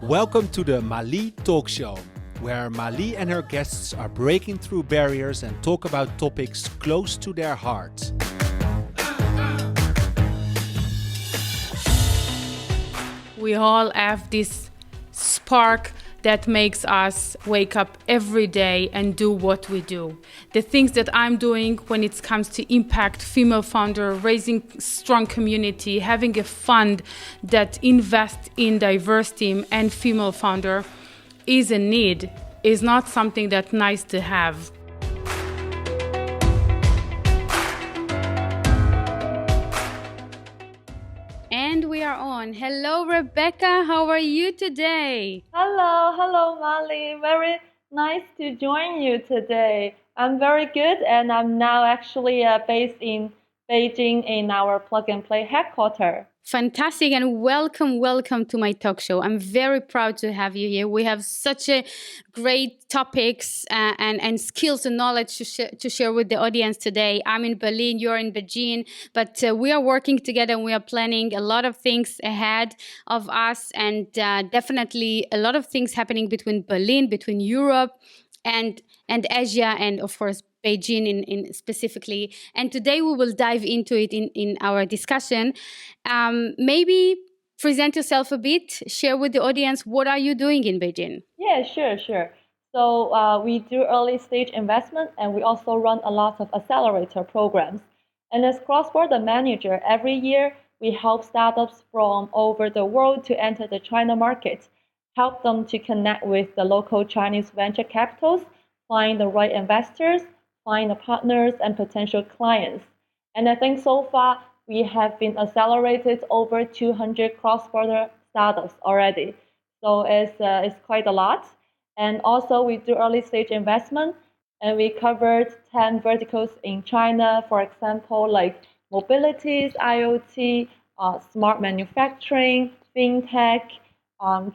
Welcome to the mali-talkshow, where Mali and her guests are breaking through barriers and talk about topics close to their hearts. We all have this spark that makes us wake up every day and do what we do. The things that I'm doing when it comes to impact female founder, raising strong community, having a fund that invests in diverse team and female founder is a need, is not something that's nice to have. And we are on. Hello, Rebecca. How are you today? Hello, Mali. Very nice to join you today. I'm very good, and I'm now actually based in Beijing in our Plug and Play headquarters. Fantastic, and welcome to my talk show. I'm very proud to have you here. We have such a great topics and skills and knowledge to share with the audience today. I'm in Berlin, you're in Beijing, but we are working together and we are planning a lot of things ahead of us, and definitely a lot of things happening between Berlin, between Europe and Asia, and of course Beijing in specifically. And today we will dive into it in our discussion. Maybe present yourself a bit, share with the audience, what are you doing in Beijing? Yeah, sure. So we do early stage investment, and we also run a lot of accelerator programs. And as cross-border manager, every year we help startups from over the world to enter the China market, help them to connect with the local Chinese venture capitals, find the right investors, find the partners and potential clients. And I think so far we have been accelerated over 200 cross-border startups already. So it's quite a lot. And also we do early stage investment, and we covered 10 verticals in China, for example, like mobilities, IoT, smart manufacturing, fintech,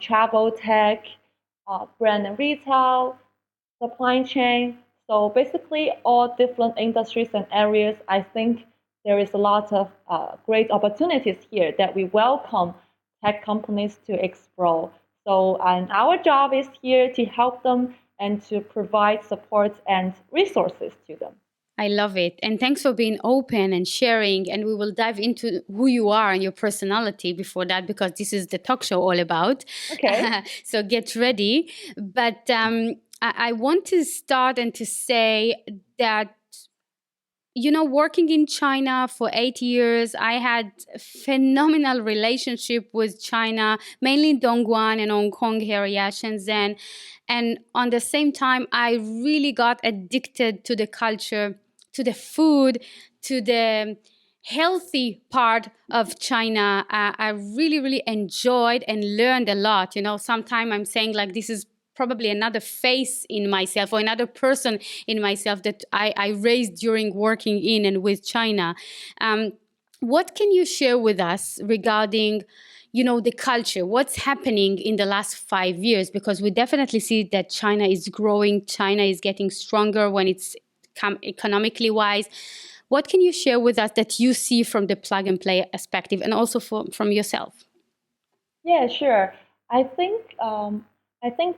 travel tech, brand and retail, supply chain. So basically all different industries and areas. I think there is a lot of great opportunities here that we welcome tech companies to explore. So and our job is here to help them and to provide support and resources to them. I love it. And thanks for being open and sharing. And we will dive into who you are and your personality before that, because this is the talk show all about. Okay. So get ready. But I want to start and to say that, working in China for 8 years, I had a phenomenal relationship with China, mainly Dongguan and Hong Kong area, Shenzhen. And on the same time, I really got addicted to the culture, to the food, to the healthy part of China. I really enjoyed and learned a lot. Sometimes I'm saying like this is probably another face in myself or another person in myself that I raised during working in and with China. What can you share with us regarding the culture, what's happening in the last 5 years? Because we definitely see that China is growing, China is getting stronger when it's economically wise. What can you share with us that you see from the plug and play perspective and also from yourself? Yeah, sure. I think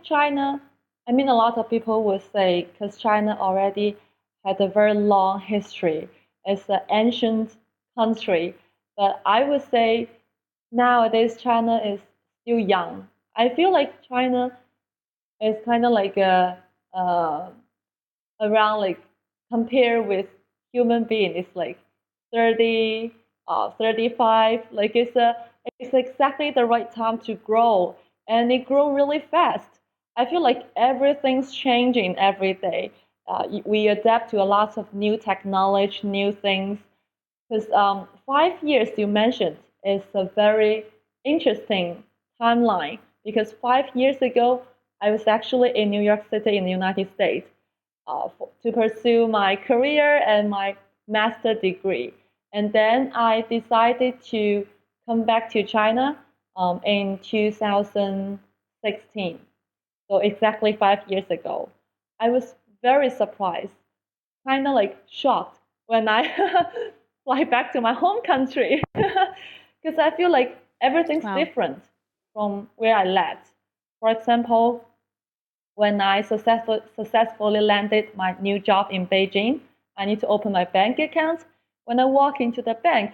China, a lot of people would say, because China already had a very long history. It's an ancient country. But I would say nowadays China is still young. I feel like China is kind of like around like compare with human being. It's like 30, 35. Like it's exactly the right time to grow, and it grew really fast. I feel like everything's changing every day. We adapt to a lot of new technology, new things. Because 5 years you mentioned is a very interesting timeline. Because 5 years ago, I was actually in New York City in the United States to pursue my career and my master degree. And then I decided to come back to China in 2016. So exactly 5 years ago. I was very surprised, kind of like shocked when I fly back to my home country because I feel like everything's Wow. different from where I left. For example, when I successfully landed my new job in Beijing, I need to open my bank account. When I walk into the bank,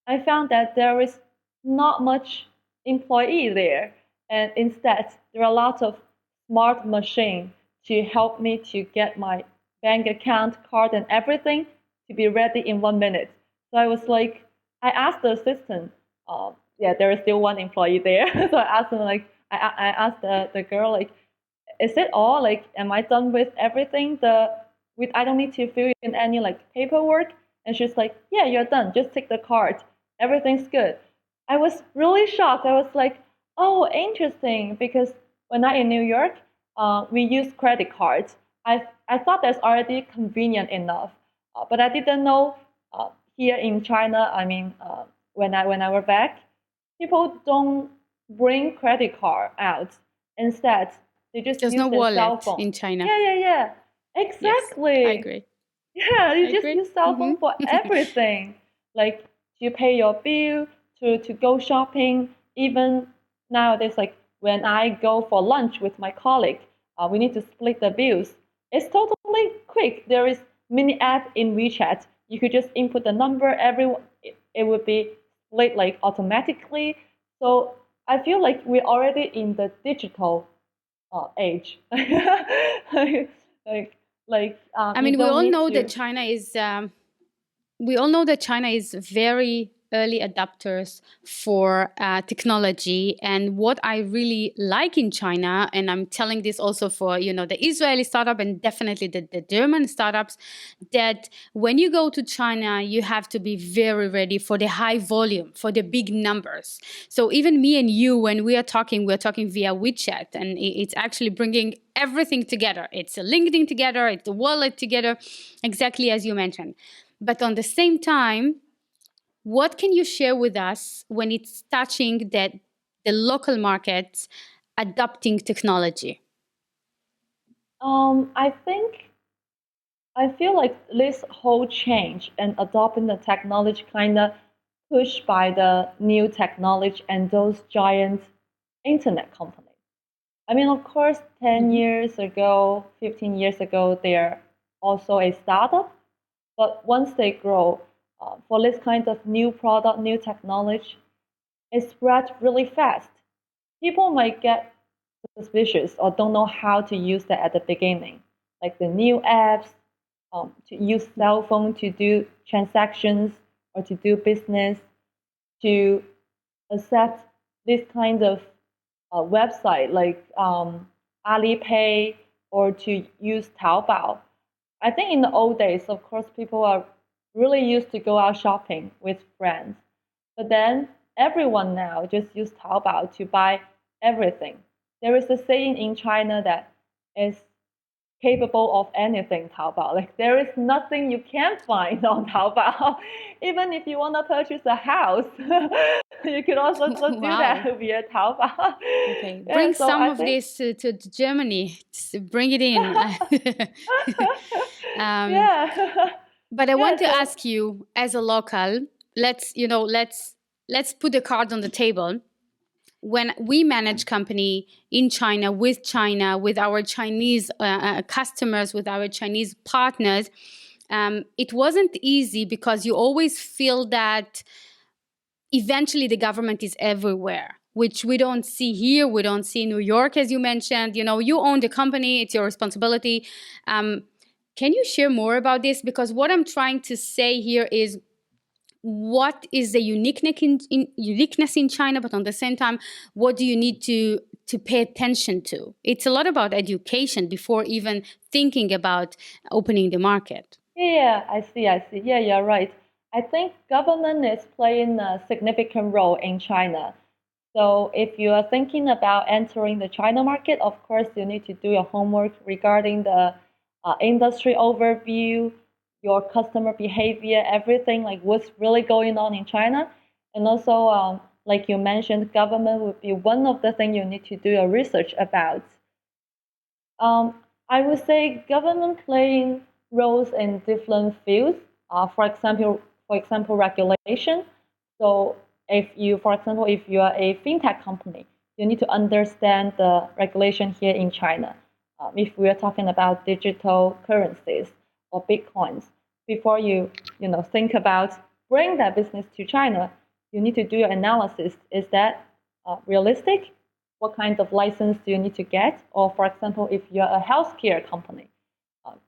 I found that there is not much employee there, and instead there are a lot of smart machine to help me to get my bank account, card, and everything to be ready in 1 minute. So I was like, I asked the assistant, yeah, there is still one employee there. So I asked him like, I asked the girl like, is it all? Like, am I done with everything? I don't need to fill in any like paperwork. And she's like, yeah, you're done. Just take the card. Everything's good. I was really shocked. I was like, oh, interesting. Because when I in New York, we use credit cards. I thought that's already convenient enough, but I didn't know here in China. I mean, when I were back, people don't bring credit card out. Instead, they just There's use no their cell wallet phone. in China. Yeah. Yes, Exactly. I agree. Yeah, you I just agree. use cell phone for everything. Like to pay your bill, to go shopping. Even nowadays, like when I go for lunch with my colleague, we need to split the bills. It's totally quick. There is mini app in WeChat. You could just input the number. It would be split like automatically. So I feel like we're already in the digital age. like I you mean, don't need to. we all know that China is very early adopters for technology. And what I really like in China, and I'm telling this also for, the Israeli startup and definitely the German startups, that when you go to China, you have to be very ready for the high volume, for the big numbers. So even me and you, when we're talking via WeChat, and it's actually bringing everything together. It's a LinkedIn together, it's a wallet together, exactly as you mentioned. But on the same time, what can you share with us when it's touching the local markets adopting technology? I feel like this whole change and adopting the technology kind of pushed by the new technology and those giant internet companies. I mean, of course, 10 Mm-hmm. years ago, 15 years ago, they're also a startup. But once they grow, for this kind of new product, new technology, it spreads really fast. People might get suspicious or don't know how to use that at the beginning, like the new apps, to use cell phone to do transactions or to do business, to accept this kind of website like Alipay or to use Taobao. I think in the old days, of course, people are really used to go out shopping with friends. But then everyone now just use Taobao to buy everything. There is a saying in China that is capable of anything Taobao. Like there is nothing you can't find on Taobao. Even if you want to purchase a house, you can also do Wow. that via Taobao. Okay, Yeah, bring so some I of think this to Germany. Bring it in. yeah. But I Yeah, want to so ask you, as a local, let's put the card on the table. When we manage company in China, with our Chinese customers, with our Chinese partners, it wasn't easy because you always feel that eventually the government is everywhere, which we don't see here. We don't see in New York, as you mentioned. You own the company, it's your responsibility. Can you share more about this? Because what I'm trying to say here is, what is the uniqueness in China, but on the same time, what do you need to pay attention to? It's a lot about education before even thinking about opening the market. yeah, I see. Yeah, you're right. I think government is playing a significant role in China. So if you are thinking about entering the China market, of course you need to do your homework regarding the industry overview, your customer behavior, everything like what's really going on in China, and also like you mentioned, government would be one of the things you need to do your research about. Um, I would say government playing roles in different fields. For example, regulation. So, if you, for example, if you are a fintech company, you need to understand the regulation here in China. If we are talking about digital currencies or bitcoins, before you think about bring that business to China, you need to do your analysis. Is that realistic? What kind of license do you need to get? Or for example, if you're a healthcare company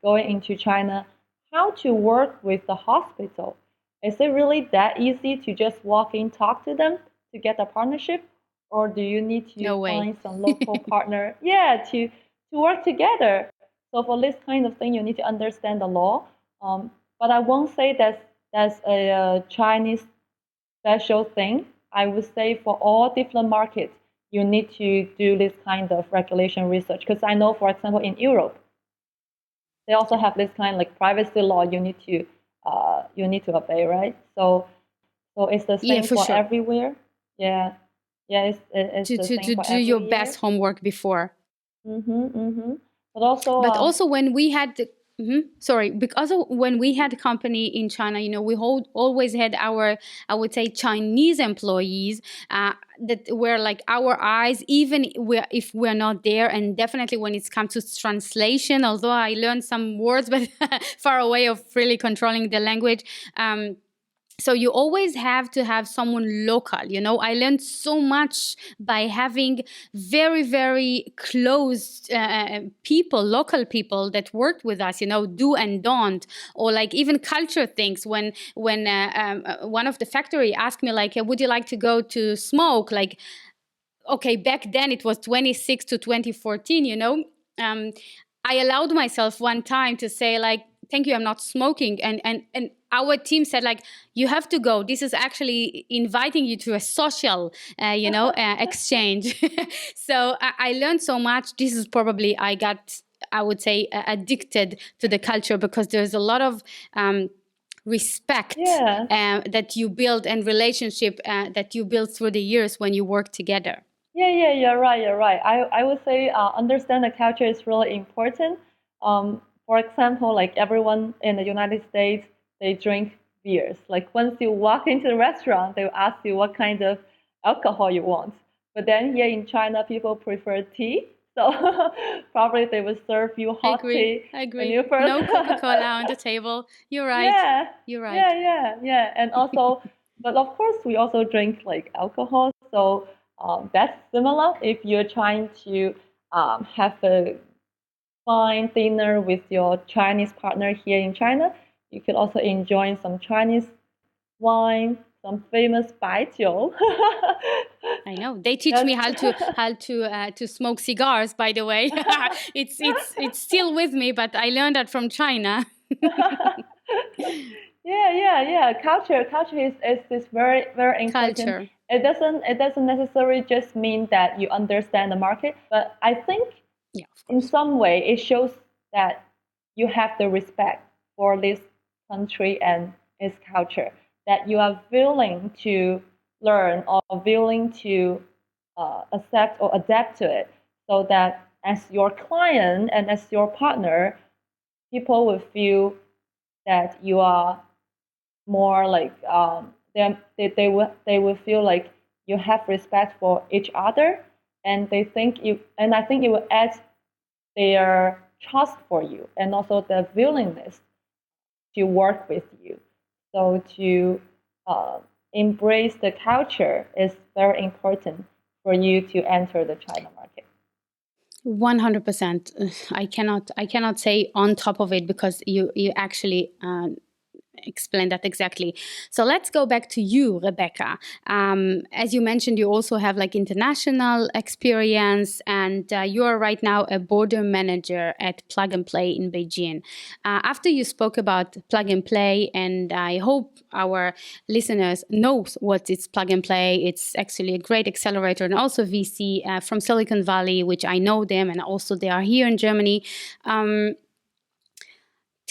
going into China, how to work with the hospital? Is it really that easy to just walk in, talk to them to get a partnership? Or do you need to find some local partner, to work together? So for this kind of thing, you need to understand the law. But I won't say that's a Chinese special thing. I would say for all different markets, you need to do this kind of regulation research. Because I know, for example, in Europe, they also have this kind of like privacy law you need to obey, right? So it's the same for everywhere. Yeah, it's the same for do your best homework before. But also when we had because when we had a company in China, we always had our, I would say, Chinese employees that were like our eyes, even if we're not there. And definitely when it comes to translation, although I learned some words, but far away of really controlling the language. So you always have to have someone local. I learned so much by having very, very close people, local people that worked with us, do and don't, or like even culture things. When one of the factory asked me like, would you like to go to smoke? Like, okay, back then it was 26 to 2014, I allowed myself one time to say like, thank you, I'm not smoking. And our team said like, you have to go. This is actually inviting you to a social, exchange. So I learned so much. This is probably, I would say, addicted to the culture, because there's a lot of respect that you build and relationship that you build through the years when you work together. Yeah, you're right. I would say understand the culture is really important. For example, like everyone in the United States, they drink beers. Like once you walk into the restaurant, they will ask you what kind of alcohol you want. But then here in China, people prefer tea. So probably they will serve you hot tea. I agree. No Coca-Cola on the table. You're right. You're right. Yeah. And also, but of course, we also drink like alcohol. So that's similar. If you're trying to have a fine dinner with your Chinese partner here in China, you could also enjoy some Chinese wine, some famous baijiu. I know they teach me how to smoke cigars. By the way, it's still with me, but I learned that from China. Yeah. Culture is this very, very important. Culture. It doesn't necessarily just mean that you understand the market, but I think in some way it shows that you have the respect for this country and its culture, that you are willing to learn or willing to accept or adapt to it, so that as your client and as your partner, people will feel that you are more like they will feel like you have respect for each other, and I think it will add their trust for you and also the willingness to work with you. So to embrace the culture is very important for you to enter the China market. 100%. I cannot say on top of it, because you actually explain that exactly. So let's go back to you, Rebecca. As you mentioned, you also have like international experience, and you are right now a border manager at Plug and Play in Beijing. After you spoke about Plug and Play, and I hope our listeners knows what is Plug and Play. It's actually a great accelerator and also VC from Silicon Valley, which I know them, and also they are here in Germany.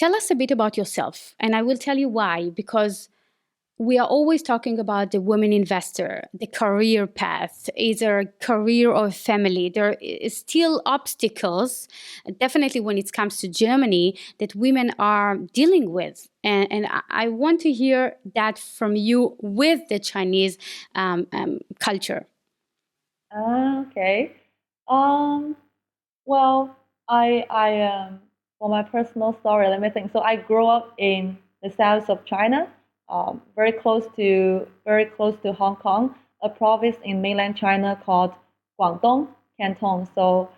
Tell us a bit about yourself, and I will tell you why. Because we are always talking about the women investor, the career path, either career or family. There is still obstacles, definitely when it comes to Germany, that women are dealing with. And I want to hear that from you with the Chinese culture. Okay. Um, well, for my personal story, let me think. So I grew up in the south of China, very close to Hong Kong, a province in mainland China called Guangdong Canton. So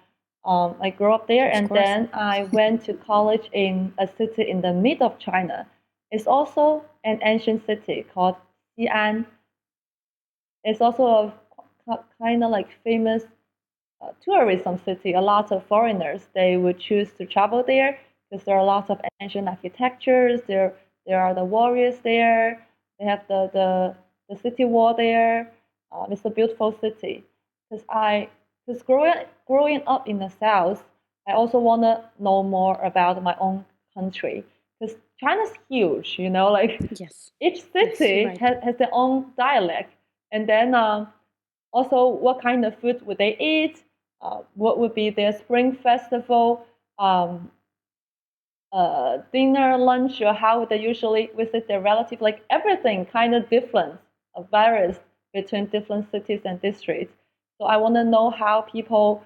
I grew up there, Of and course. then I went to college in a city in the mid of China. It's also an ancient city called Xi'an. It's also a kind of like famous tourism city. A lot of foreigners they would choose to travel there because there are lots of ancient architectures. There are the warriors there. They have the city wall there. It's a beautiful city. Because growing up in the south, I also want to know more about my own country because China's huge. Like Yes. each Yes, you're city right. has their own dialect, and then also what kind of food would they eat, what would be their spring festival, um, dinner, lunch, or how would they usually visit their relative, like everything kind of different, varies between different cities and districts. So I want to know how people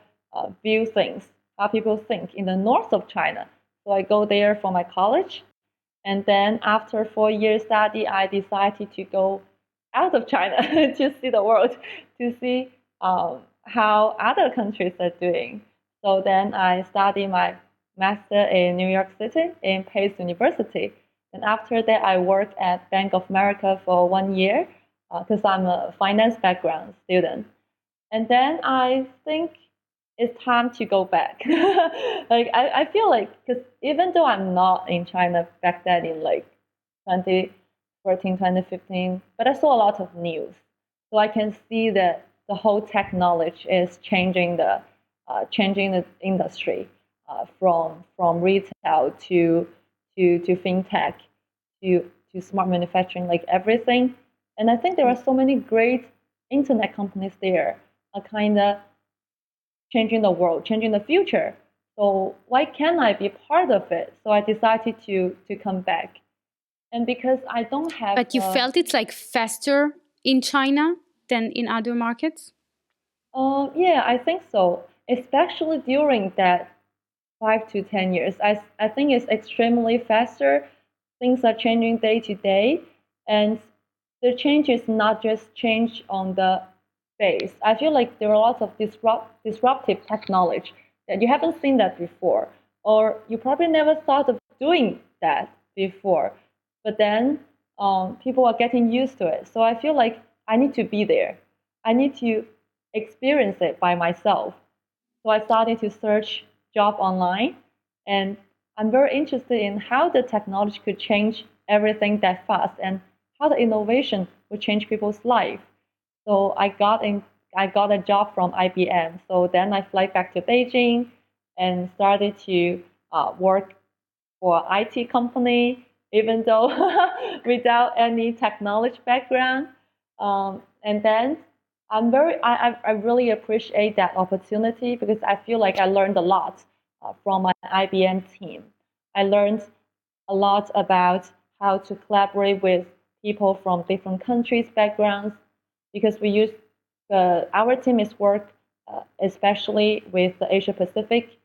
view things, how people think in the north of China. So I go there for my college, and then after 4 years study, I decided to go out of China to see the world, to see how other countries are doing. So then I studied my master in New York City in Pace University. And after that, I worked at Bank of America for 1 year because I'm a finance background student. And then I think it's time to go back. Like I feel like because even though I'm not in China back then in like 2014, 2015, but I saw a lot of news, so I can see that the whole technology is changing the industry from retail to fintech to smart manufacturing, like everything. And I think there are so many great internet companies there are kind of changing the world, changing the future. So why can't I be part of it? So I decided to come back. And because I don't have But you felt it's like faster in China than in other markets? yeah, I think so. Especially during that 5 to 10 years, I think it's extremely faster. Things are changing day to day, and the change is not just change on the base. I feel like there are lots of disruptive technology that you haven't seen that before, or you probably never thought of doing that before. But then people are getting used to it. So I feel like I need to be there. I need to experience it by myself. So I started to search job online, and I'm very interested in how the technology could change everything that fast and how the innovation would change people's life. So I got a job from IBM. So then I fly back to Beijing and started to work for IT company, even though without any technology background. And then I really appreciate that opportunity because I feel like I learned a lot from my IBM team. I learned a lot about how to collaborate with people from different countries, backgrounds, because our team is work especially with the Asia Pacific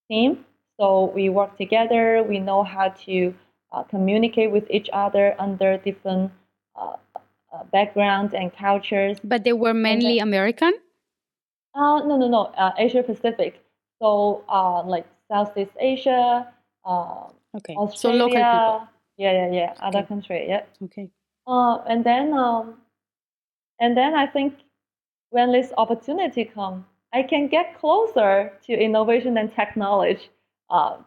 team. So we work together. We know how to communicate with each other under different uh, backgrounds and cultures. But they were And then, mainly American? no, Asia Pacific. So like Southeast Asia, Okay. So local people. Australia, yeah, other Okay. country, yeah. Okay. Uh, and then um, and then I think when this opportunity comes, I can get closer to innovation and technology.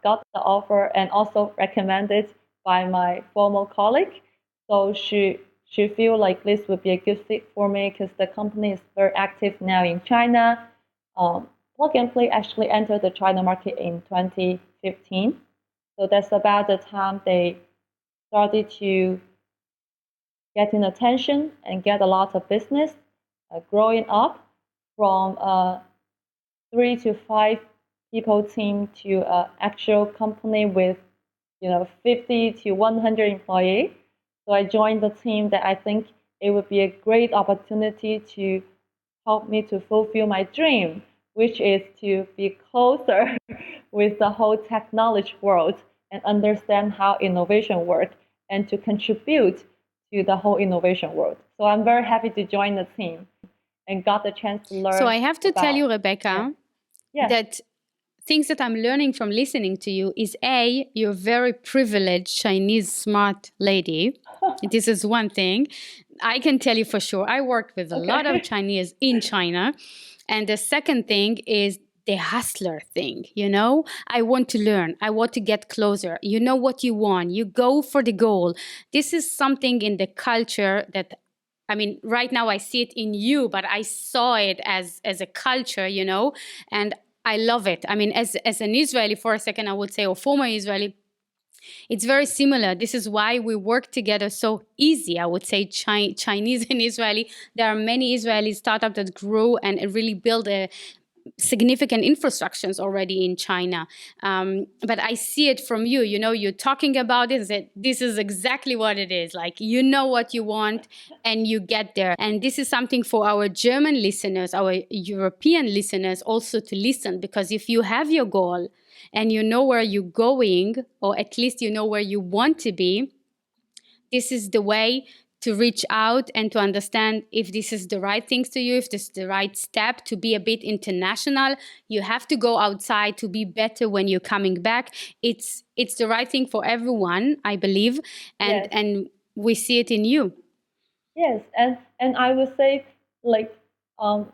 Got the offer and also recommended by my former colleague. So she feel like this would be a good fit for me because the company is very active now in China. Plug and Play actually entered the China market in 2015. So that's about the time they started to getting attention and get a lot of business. Growing up from a 3 to 5 people team to an actual company with 50 to 100 employees. So I joined the team that I think it would be a great opportunity to helped me to fulfill my dream, which is to be closer with the whole technology world and understand how innovation works and to contribute to the whole innovation world. So I'm very happy to join the team and got the chance to learn. So I have to tell you, Rebecca, Yeah. that things that I'm learning from listening to you is A, you're a very privileged Chinese smart lady. This is one thing. I can tell you for sure. I worked with a lot of Chinese in China. And the second thing is the hustler thing, you know? I want to learn. I want to get closer. You know what you want. You go for the goal. This is something in the culture that, I mean, right now I see it in you, but I saw it as a culture, you know? And I love it. I mean, as an Israeli, for a second, I would say, or former Israeli, it's very similar. This is why we work together so easy. I would say Chinese and Israeli. There are many Israeli startups that grew and really build a significant infrastructures already in China. But I see it from you. You know, you're talking about it. That this is exactly what it is. Like, you know what you want and you get there. And this is something for our German listeners, our European listeners also to listen, because if you have your goal and you know where you're going, or at least you know where you want to be, this is the way to reach out and to understand if this is the right things to you, if this is the right step to be a bit international. You have to go outside to be better when you're coming back. It's the right thing for everyone, I believe, and we see it in you. Yes, and I would say, like, don't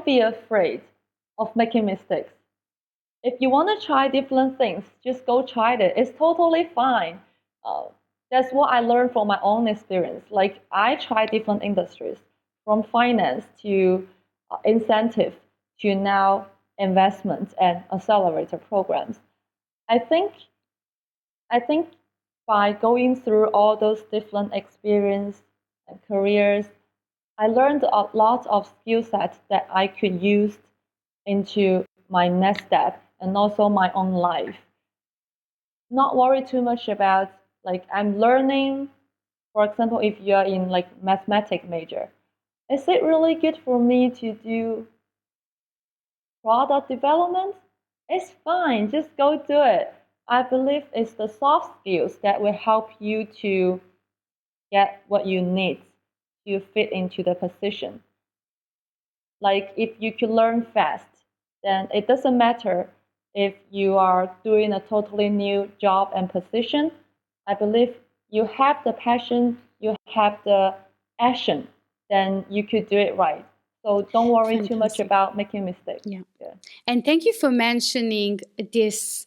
be afraid of making mistakes. If you want to try different things, just go try it. It's totally fine. That's what I learned from my own experience. Like, I tried different industries, from finance to incentive to now investment and accelerator programs. I think by going through all those different experiences and careers, I learned a lot of skill sets that I could use into my next step and also my own life. Not worry too much about, like, I'm learning, for example, if you're in like mathematics major, is it really good for me to do product development? It's fine, just go do it. I believe it's the soft skills that will help you to get what you need to fit into the position. Like, if you can learn fast, then it doesn't matter if you are doing a totally new job and position. I believe you have the passion, you have the action, then you could do it right. So don't worry too much about making mistakes. Yeah. And thank you for mentioning this,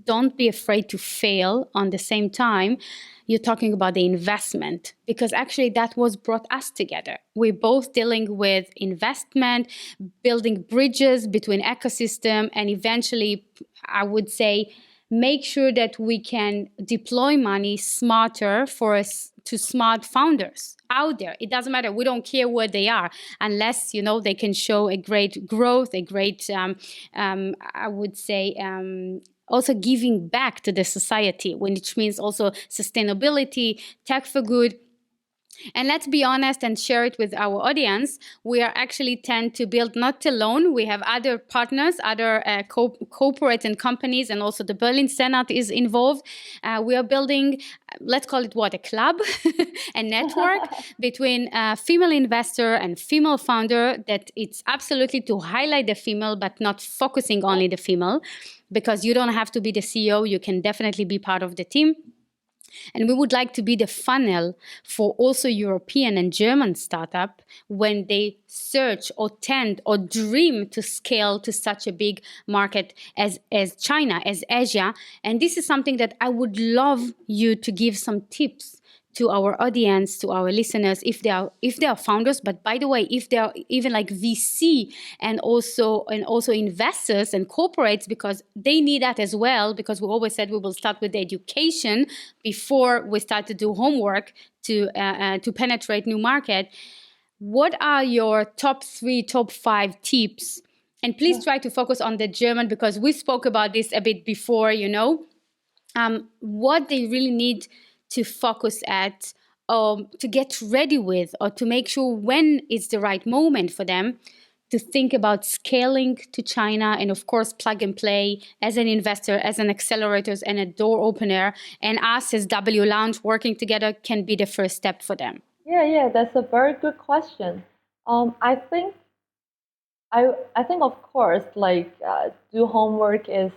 don't be afraid to fail. On the same time, you're talking about the investment, because actually that was brought us together. We're both dealing with investment, building bridges between ecosystem, and eventually, I would say, make sure that we can deploy money smarter for us to smart founders out there. It doesn't matter. We don't care where they are, unless, they can show a great growth, a great, I would say, also giving back to the society, which means also sustainability, tech for good. And let's be honest and share it with our audience. We are actually tend to build not alone. We have other partners, other corporate and companies, and also the Berlin Senate is involved. We are building, let's call it a club, a network between female investor and female founder, that it's absolutely to highlight the female, but not focusing only the female, because you don't have to be the CEO. You can definitely be part of the team. And we would like to be the funnel for also European and German startup when they search or tend or dream to scale to such a big market as China, as Asia. And this is something that I would love you to give some tips to our audience, to our listeners, if they are founders. But by the way, if they are even like VC and also investors and corporates, because they need that as well. Because we always said we will start with the education before we start to do homework to penetrate new market. What are your top 3, top 5 tips? And please try to focus on the German, because we spoke about this a bit before. What they really need to focus at to get ready with, or to make sure when is the right moment for them to think about scaling to China, and of course plug and play as an investor, as an accelerator, and a door opener, and us as WLOUNGE working together can be the first step for them? Yeah, that's a very good question. I think of course, do homework is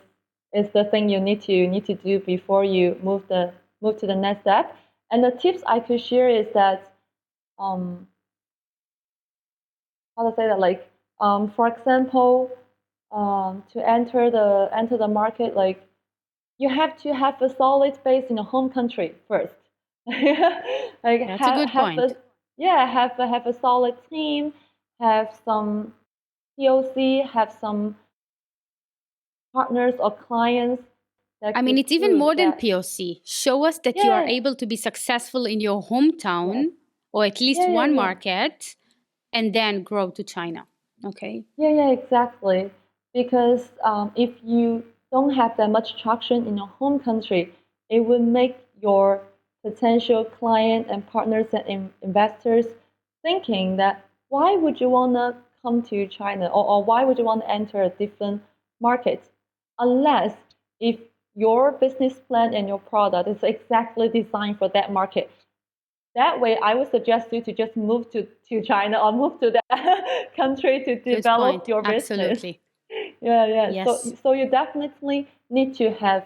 the thing you need to do before you move to the next step. And the tips I could share is that how to say that, for example, to enter the market, like you have to have a solid base in your home country first. Like That's a good point. Have a solid team, have some POC, have some partners or clients that I mean, could it's even prove more than that. POC. Show us that you are able to be successful in your hometown, Yes. or at least one Yeah. market, and then grow to China. Okay. Yeah, exactly. Because if you don't have that much traction in your home country, it will make your potential client and partners and investors thinking that why would you want to come to China, or why would you want to enter a different market, unless if your business plan and your product is exactly designed for that market. That way, I would suggest you to just move to China or move to that country to Good develop point. your business. Absolutely. Yeah. Yes. So you definitely need to have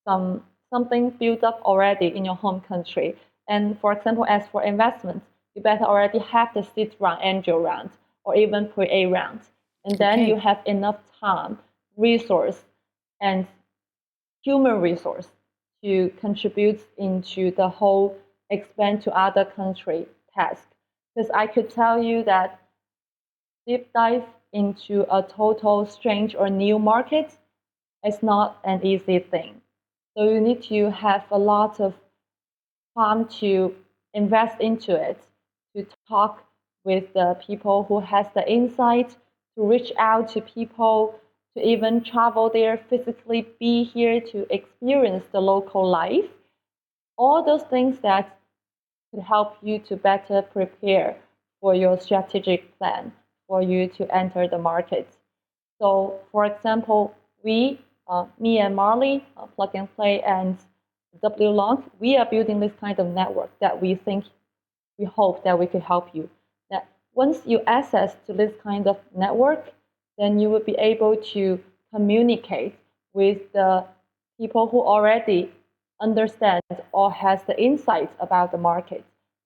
something built up already in your home country. And for example, as for investments, you better already have the seed round, angel round, or even pre-A round. And then you Okay. have enough time, resource, and human resource to contribute into the whole expand to other country task. Because I could tell you that deep dive into a total strange or new market is not an easy thing. So you need to have a lot of time to invest into it, to talk with the people who has the insight, to reach out to people, to even travel there, physically be here to experience the local life. All those things that could help you to better prepare for your strategic plan for you to enter the market. So, for example, me and Marley, Plug and Play, and WLOUNGE, we are building this kind of network that we hope that we could help you. That once you access to this kind of network, then you will be able to communicate with the people who already understand or has the insights about the market.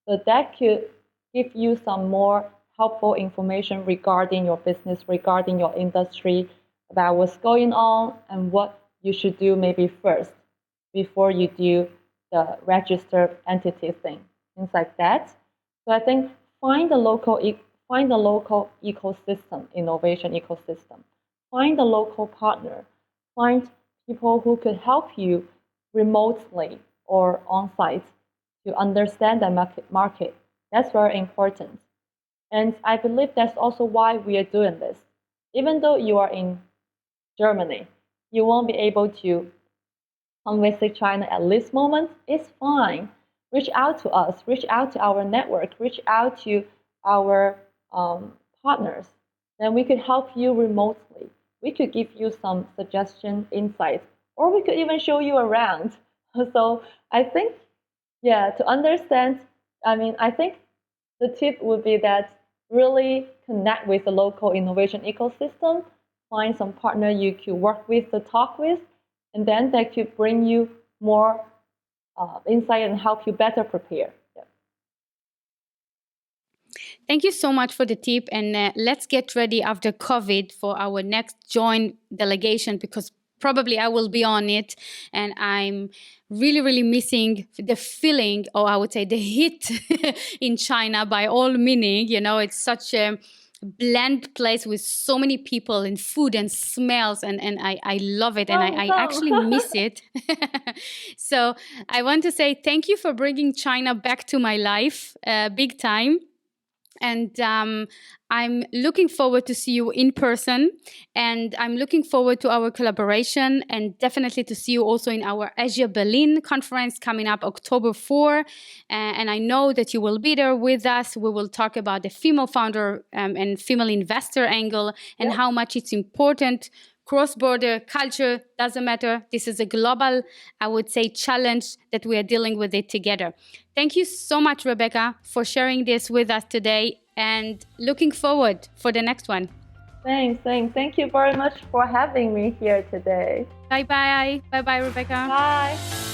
So that could give you some more helpful information regarding your business, regarding your industry, about what's going on and what you should do maybe first before you do the registered entity thing, things like that. So I think find the local ecosystem, innovation ecosystem. Find a local partner. Find people who could help you remotely or on site to understand the market. That's very important. And I believe that's also why we are doing this. Even though you are in Germany, you won't be able to come visit China at this moment. It's fine. Reach out to us, reach out to our network, reach out to our partners. Then we could help you remotely. We could give you some suggestion, insights, or we could even show you around. So I think, yeah, to understand, I think the tip would be that really connect with the local innovation ecosystem, find some partner you could work with, to talk with, and then that could bring you more insight and help you better prepare. Yeah. Thank you so much for the tip. And let's get ready after COVID for our next joint delegation, because probably I will be on it. And I'm really, really missing the feeling, or I would say the heat in China by all meaning. You know, it's such a blend place with so many people and food and smells, and I love it, and I actually miss it. So I want to say thank you for bringing China back to my life big time. And I'm looking forward to see you in person, and I'm looking forward to our collaboration, and definitely to see you also in our Asia Berlin conference coming up October 4. And I know that you will be there with us. We will talk about the female founder and female investor angle, and how much it's important. Cross-border culture doesn't matter. This is a global, I would say, challenge that we are dealing with it together. Thank you so much, Rebecca, for sharing this with us today, and looking forward for the next one. Thanks. Thank you very much for having me here today. Bye-bye. Bye-bye, Rebecca. Bye.